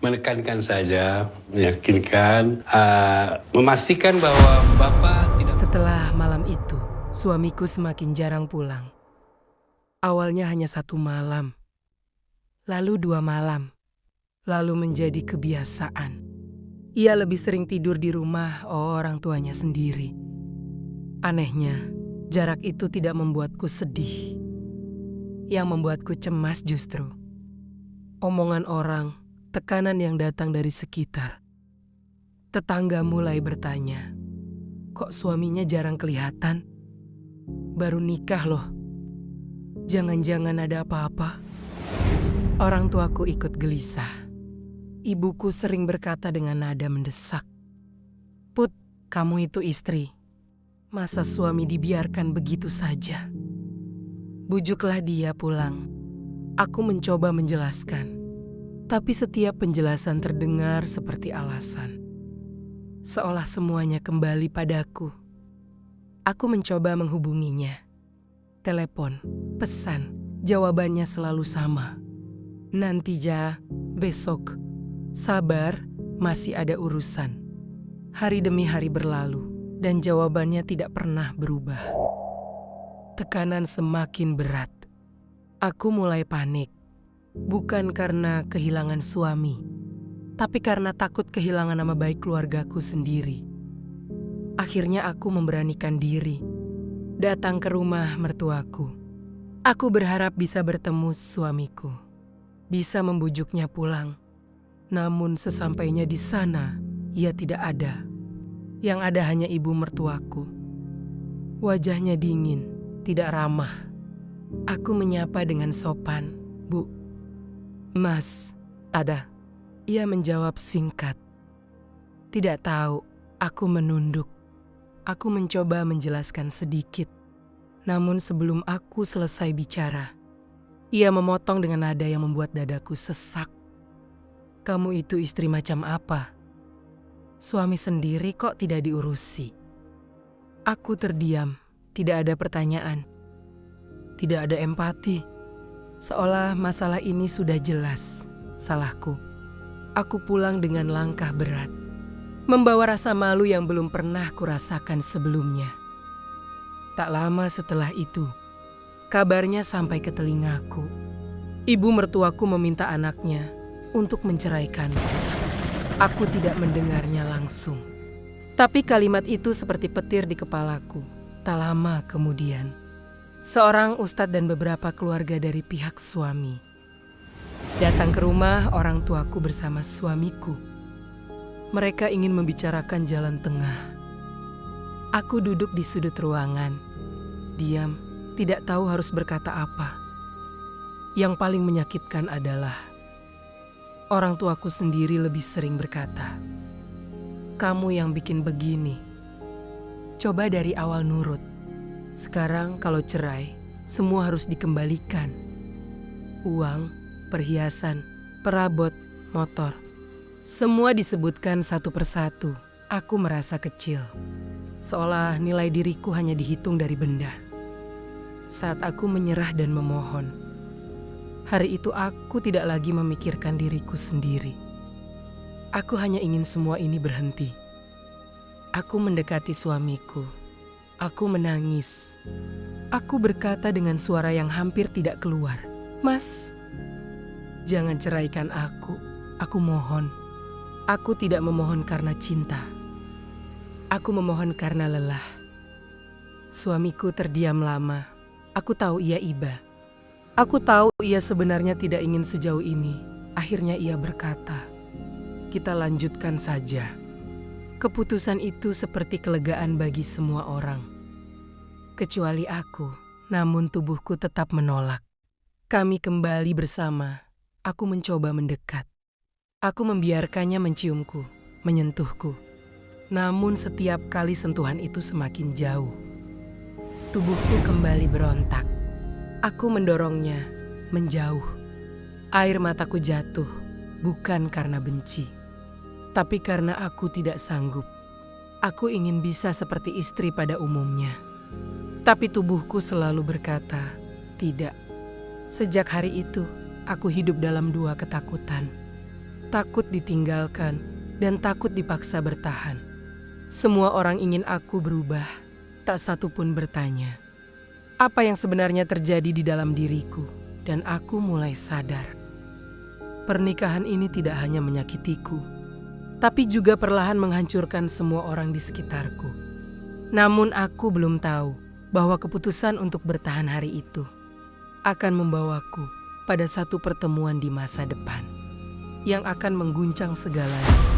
menekankan saja, meyakinkan, memastikan bahwa Bapak tidak... Setelah malam itu, suamiku semakin jarang pulang. Awalnya hanya 1 malam, lalu 2 malam, lalu menjadi kebiasaan. Ia lebih sering tidur di rumah orang tuanya sendiri. Anehnya, jarak itu tidak membuatku sedih. Yang membuatku cemas justru omongan orang, tekanan yang datang dari sekitar. Tetangga mulai bertanya, kok suaminya jarang kelihatan? Baru nikah loh. Jangan-jangan ada apa-apa? Orang tuaku ikut gelisah. Ibuku sering berkata dengan nada mendesak. Put, kamu itu istri. Masa suami dibiarkan begitu saja? Bujuklah dia pulang. Aku mencoba menjelaskan. Tapi setiap penjelasan terdengar seperti alasan. Seolah semuanya kembali padaku. Aku mencoba menghubunginya. Telepon, pesan, jawabannya selalu sama. Nanti ja, besok. Sabar, masih ada urusan. Hari demi hari berlalu, dan jawabannya tidak pernah berubah. Tekanan semakin berat. Aku mulai panik. Bukan karena kehilangan suami, tapi karena takut kehilangan nama baik keluargaku sendiri. Akhirnya aku memberanikan diri. Datang ke rumah mertuaku. Aku berharap bisa bertemu suamiku. Bisa membujuknya pulang. Namun sesampainya di sana, ia tidak ada. Yang ada hanya ibu mertuaku. Wajahnya dingin, tidak ramah. Aku menyapa dengan sopan, Bu. Mas, ada. Ia menjawab singkat. Tidak tahu, aku menunduk. Aku mencoba menjelaskan sedikit. Namun sebelum aku selesai bicara, ia memotong dengan nada yang membuat dadaku sesak. Kamu itu istri macam apa? Suami sendiri kok tidak diurusi? Aku terdiam, tidak ada pertanyaan. Tidak ada empati. Seolah masalah ini sudah jelas, salahku. Aku pulang dengan langkah berat. Membawa rasa malu yang belum pernah kurasakan sebelumnya. Tak lama setelah itu, kabarnya sampai ke telingaku. Ibu mertuaku meminta anaknya untuk menceraikanku. Aku tidak mendengarnya langsung. Tapi kalimat itu seperti petir di kepalaku. Tak lama kemudian, seorang ustadz dan beberapa keluarga dari pihak suami datang ke rumah orang tuaku bersama suamiku. Mereka ingin membicarakan jalan tengah. Aku duduk di sudut ruangan, diam, tidak tahu harus berkata apa. Yang paling menyakitkan adalah orang tuaku sendiri lebih sering berkata, "Kamu yang bikin begini. Coba dari awal nurut. Sekarang kalau cerai, semua harus dikembalikan. Uang, perhiasan, perabot, motor. Semua disebutkan satu persatu. Aku merasa kecil. Seolah nilai diriku hanya dihitung dari benda. Saat aku menyerah dan memohon, hari itu aku tidak lagi memikirkan diriku sendiri. Aku hanya ingin semua ini berhenti. Aku mendekati suamiku. Aku menangis. Aku berkata dengan suara yang hampir tidak keluar, "Mas, jangan ceraikan aku. Aku mohon." Aku tidak memohon karena cinta. Aku memohon karena lelah. Suamiku terdiam lama. Aku tahu ia iba. Aku tahu ia sebenarnya tidak ingin sejauh ini. Akhirnya ia berkata, "Kita lanjutkan saja." Keputusan itu seperti kelegaan bagi semua orang. Kecuali aku, namun tubuhku tetap menolak. Kami kembali bersama. Aku mencoba mendekat. Aku membiarkannya menciumku, menyentuhku. Namun setiap kali sentuhan itu semakin jauh. Tubuhku kembali berontak. Aku mendorongnya, menjauh. Air mataku jatuh, bukan karena benci, tapi karena aku tidak sanggup. Aku ingin bisa seperti istri pada umumnya. Tapi tubuhku selalu berkata, tidak. Sejak hari itu, aku hidup dalam 2 ketakutan. takut ditinggalkan, dan takut dipaksa bertahan. Semua orang ingin aku berubah, tak satu pun bertanya apa yang sebenarnya terjadi di dalam diriku, dan aku mulai sadar. Pernikahan ini tidak hanya menyakitiku, tapi juga perlahan menghancurkan semua orang di sekitarku. Namun aku belum tahu bahwa keputusan untuk bertahan hari itu akan membawaku pada satu pertemuan di masa depan yang akan mengguncang segalanya.